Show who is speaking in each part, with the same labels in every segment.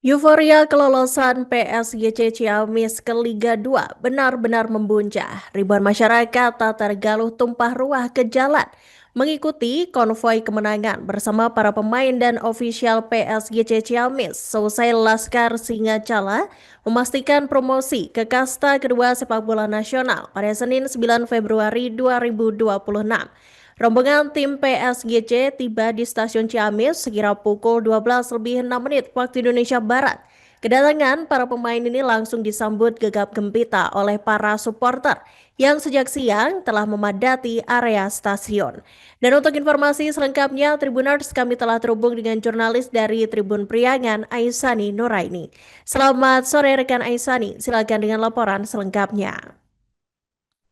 Speaker 1: Euforia kelolosan PSGC Ciamis ke Liga 2 benar-benar membuncah. Ribuan masyarakat tak tergaluh tumpah ruah ke jalan mengikuti konvoi kemenangan bersama para pemain dan ofisial PSGC Ciamis. Selesai Laskar Singa memastikan promosi ke kasta kedua sepak bola nasional pada Senin 9 Februari 2026. Rombongan tim PSGC tiba di stasiun Ciamis sekira pukul 12 lebih 6 menit waktu Indonesia Barat. Kedatangan para pemain ini langsung disambut gegap gempita oleh para supporter yang sejak siang telah memadati area stasiun. Dan untuk informasi selengkapnya, Tribuners, kami telah terhubung dengan jurnalis dari Tribun Priangan, Aisani Nuraini. Selamat sore rekan Aisani, silakan dengan laporan selengkapnya.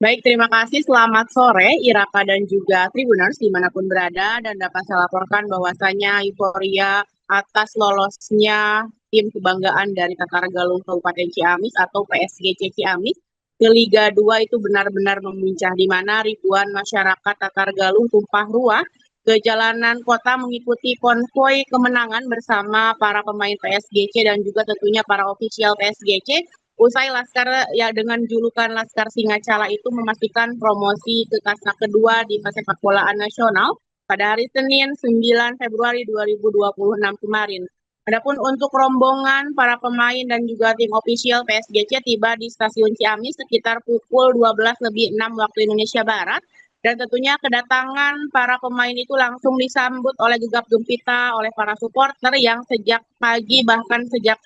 Speaker 2: Baik, terima kasih. Selamat sore, Iraka dan juga Tribuners dimanapun berada. Dan dapat saya laporkan bahwasanya euforia atas lolosnya tim kebanggaan dari Tatar Galung Kabupaten Ciamis atau PSGC Ciamis ke Liga 2 itu benar-benar memuncah, di mana ribuan masyarakat Tatar Galung tumpah ruah ke jalanan kota mengikuti konvoi kemenangan bersama para pemain PSGC dan juga tentunya para ofisial PSGC. Usai Laskar ya dengan julukan Laskar Singacala itu memastikan promosi ke kasta kedua di persepak bolaan nasional pada hari Senin 9 Februari 2026 kemarin. Adapun untuk rombongan para pemain dan juga tim ofisial PSGC tiba di stasiun Ciamis sekitar pukul 12 lebih 6 waktu Indonesia Barat. Dan tentunya kedatangan para pemain itu langsung disambut oleh gegap gempita oleh para supporter yang sejak pagi bahkan sejak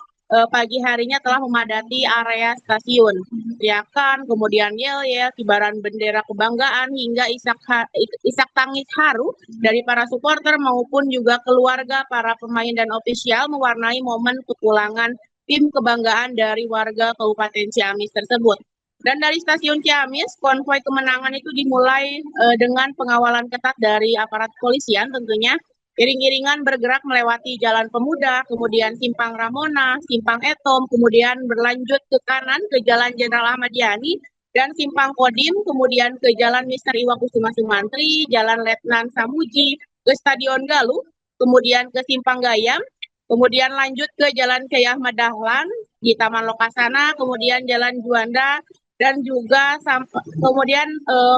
Speaker 2: pagi harinya telah memadati area stasiun. Teriakan, kemudian yel-yel, kibaran bendera kebanggaan hingga isak tangis haru dari para supporter maupun juga keluarga para pemain dan ofisial mewarnai momen kepulangan tim kebanggaan dari warga Kabupaten Ciamis tersebut. Dan dari stasiun Ciamis, konvoi kemenangan itu dimulai dengan pengawalan ketat dari aparat kepolisian tentunya. Iring-iringan bergerak melewati Jalan Pemuda, kemudian Simpang Ramona, Simpang Etom, kemudian berlanjut ke kanan ke Jalan Jenderal Ahmad Yani, dan Simpang Kodim, kemudian ke Jalan Mister Iwa Kusuma Sumantri, Jalan Letnan Samuji, ke Stadion Galuh, kemudian ke Simpang Gayam, kemudian lanjut ke Jalan Kyai Ahmad Dahlan, di Taman Lokasana, kemudian Jalan Juanda, dan juga kemudian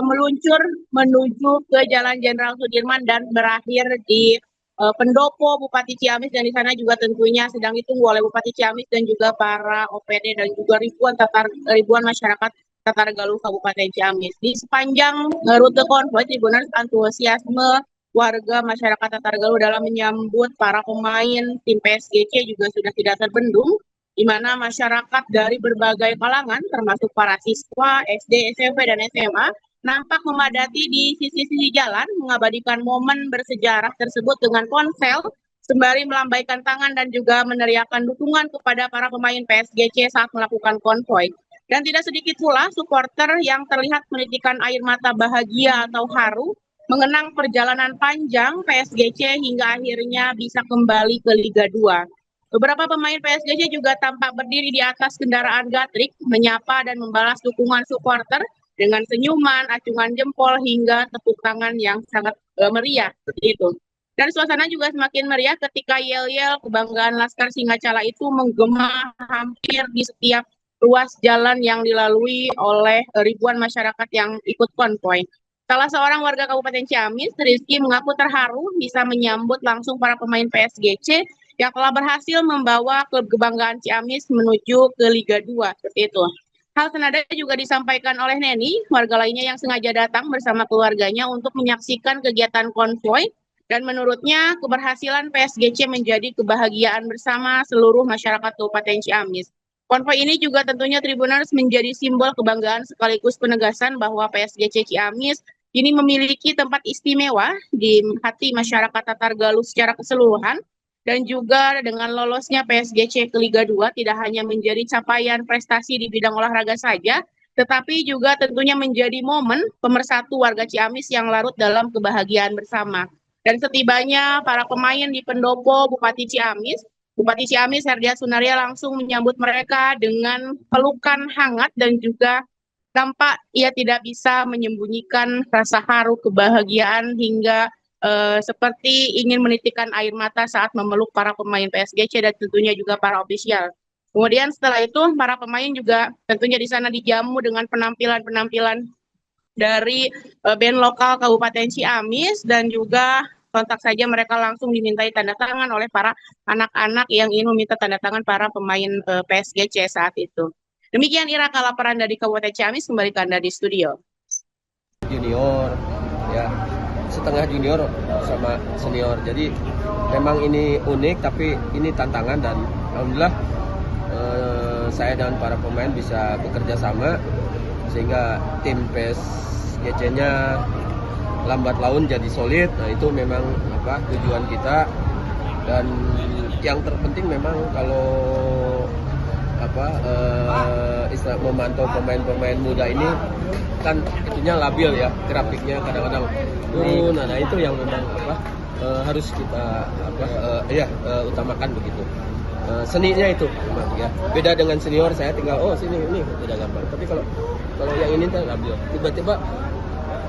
Speaker 2: meluncur menuju ke Jalan Jenderal Sudirman dan berakhir di pendopo Bupati Ciamis, dan di sana juga tentunya sedang ditunggu oleh Bupati Ciamis dan juga para OPD dan juga ribuan masyarakat Tatar Galuh Kabupaten Ciamis. Di sepanjang rute konvoi, Tribuners, antusiasme warga masyarakat Tatar Galuh dalam menyambut para pemain tim PSGC juga sudah tidak terbendung, di mana masyarakat dari berbagai kalangan termasuk para siswa SD, SMP, dan SMA nampak memadati di sisi-sisi jalan mengabadikan momen bersejarah tersebut dengan ponsel sembari melambaikan tangan dan juga meneriakkan dukungan kepada para pemain PSGC saat melakukan konvoi. Dan tidak sedikit pula supporter yang terlihat menitikan air mata bahagia atau haru mengenang perjalanan panjang PSGC hingga akhirnya bisa kembali ke Liga 2. Beberapa pemain PSGC juga tampak berdiri di atas kendaraan gatrik, menyapa dan membalas dukungan supporter dengan senyuman, acungan jempol, hingga tepuk tangan yang sangat meriah. Seperti itu. Dan suasana juga semakin meriah ketika yel-yel kebanggaan Laskar Singacala itu menggema hampir di setiap ruas jalan yang dilalui oleh ribuan masyarakat yang ikut konvoi. Salah seorang warga Kabupaten Ciamis, Rizky, mengaku terharu bisa menyambut langsung para pemain PSGC yang telah berhasil membawa klub kebanggaan Ciamis menuju ke Liga 2. Seperti itu. Hal senada juga disampaikan oleh Neni, warga lainnya yang sengaja datang bersama keluarganya untuk menyaksikan kegiatan konvoi, dan menurutnya keberhasilan PSGC menjadi kebahagiaan bersama seluruh masyarakat Kabupaten Ciamis. Konvoi ini juga tentunya Tribuners menjadi simbol kebanggaan sekaligus penegasan bahwa PSGC Ciamis ini memiliki tempat istimewa di hati masyarakat Tatar Galuh secara keseluruhan. Dan juga dengan lolosnya PSGC ke Liga 2 tidak hanya menjadi capaian prestasi di bidang olahraga saja, tetapi juga tentunya menjadi momen pemersatu warga Ciamis yang larut dalam kebahagiaan bersama. Dan setibanya para pemain di pendopo Bupati Ciamis Herdiat Sunaria langsung menyambut mereka dengan pelukan hangat dan juga tampak ia tidak bisa menyembunyikan rasa haru kebahagiaan hingga seperti ingin menitikkan air mata saat memeluk para pemain PSGC dan tentunya juga para ofisial. Kemudian setelah itu para pemain juga tentunya di sana dijamu dengan penampilan-penampilan dari band lokal Kabupaten Ciamis, dan juga sontak saja mereka langsung dimintai tanda tangan oleh para anak-anak yang ingin meminta tanda tangan para pemain PSGC saat itu. Demikian Iraka laporan dari Kabupaten Ciamis, kembali ke Anda di studio.
Speaker 3: Junior, ya setengah junior sama senior. Jadi memang ini unik, tapi ini tantangan, dan alhamdulillah saya dan para pemain bisa bekerja sama sehingga tim PSGC-nya lambat laun jadi solid. Nah, itu memang tujuan kita, dan yang terpenting memang kalau memantau pemain-pemain muda ini kan itunya labil ya, grafiknya kadang-kadang turun. Nah itu yang memang harus kita utamakan begitu. Seninya itu ya beda dengan senior. Saya tinggal sini ini udah gampang, tapi kalau yang ini kan labil, tiba-tiba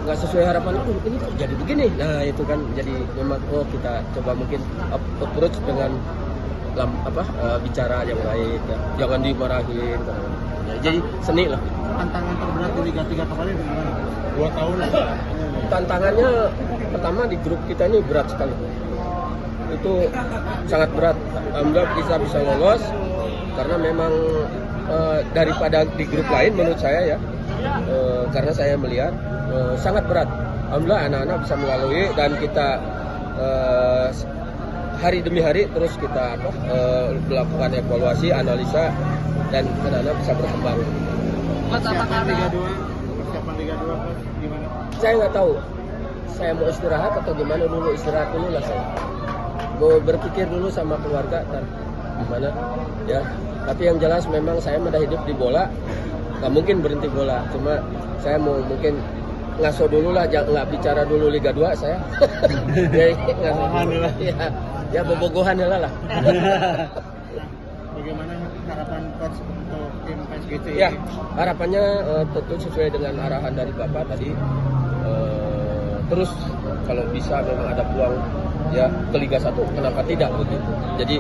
Speaker 3: nggak sesuai harapan, ini kok jadi begini. Nah itu kan jadi memang kita coba mungkin approach dengan bicara yang baik ya. Jangan dimarahin ya, jadi seni lah.
Speaker 4: Tantangan terberat di Liga 3 kemarin gimana? 2 tahun lah.
Speaker 3: Tantangannya pertama di grup kita ini berat sekali. Itu sangat berat. Alhamdulillah kita bisa lolos karena memang daripada di grup lain menurut saya ya, karena saya melihat sangat berat. Alhamdulillah anak-anak bisa melalui, dan kita hari demi hari terus kita melakukan evaluasi, analisa, dan anak-anak bisa berkembang.
Speaker 4: Persiapan Liga 2 gimana?
Speaker 3: Saya nggak tahu. Saya mau istirahat atau gimana dulu, istirahat dulu lah saya. Mau berpikir dulu sama keluarga dan gimana ya. Tapi yang jelas memang saya udah hidup di bola, nggak mungkin berhenti bola. Cuma saya mau mungkin ngaso dulu lah, nggak bicara dulu Liga 2 saya. Ya, ya bobogohan lah.
Speaker 4: Bagaimana harapan coach untuk tim PSGC ini?
Speaker 3: Ya, harapannya tentu sesuai dengan arahan dari Bapak tadi. Terus kalau bisa memang ada peluang ya ke Liga 1, kenapa tidak begitu. Jadi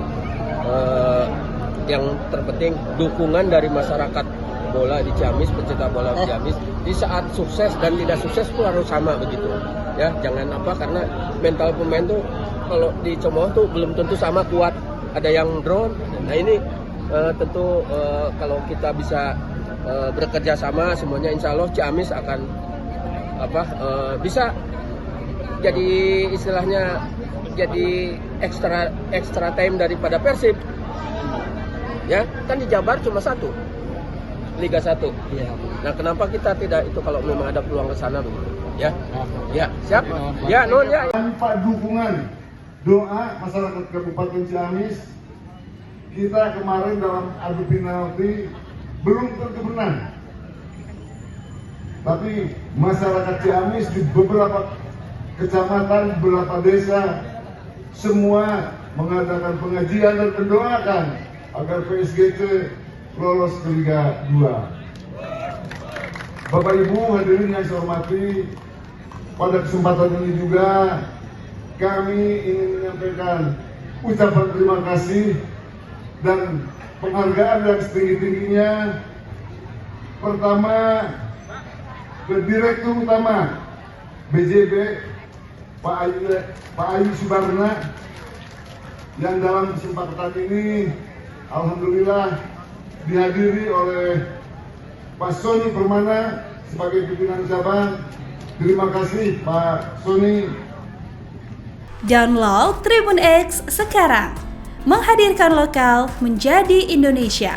Speaker 3: yang terpenting dukungan dari masyarakat bola di Ciamis, pencinta bola di Ciamis, di saat sukses dan tidak sukses itu harus sama begitu. Ya, jangan karena mental pemain tuh kalau di Comoh tuh belum tentu sama kuat. Ada yang drone. Nah ini tentu kalau kita bisa bekerja sama semuanya, insya Allah Ciamis akan bisa jadi istilahnya jadi extra time daripada Persib. Ya, kan di Jabar cuma 1 Liga 1.
Speaker 4: Iya.
Speaker 3: Nah, kenapa kita tidak itu kalau memang ada peluang ke sana begitu? Ya. Ya, siap. Ya, non ya.
Speaker 5: Tanpa dukungan doa masyarakat Kabupaten Ciamis, kita kemarin dalam adu penalti belum tentu menang. Tapi masyarakat Ciamis di beberapa kecamatan, beberapa desa, semua mengadakan pengajian dan mendoakan agar PSGC lolos ke Liga 2. Bapak Ibu hadirin yang saya hormati, pada kesempatan ini juga kami ingin menyampaikan ucapan terima kasih dan penghargaan yang setinggi-tingginya. Pertama, ke Direktur Utama BJB Pak Ayu Subarna, yang dalam kesempatan ini alhamdulillah dihadiri oleh Pak Sony Permana sebagai pimpinan cabang. Terima kasih Pak Sony.
Speaker 6: Download Tribun X sekarang, menghadirkan lokal menjadi Indonesia.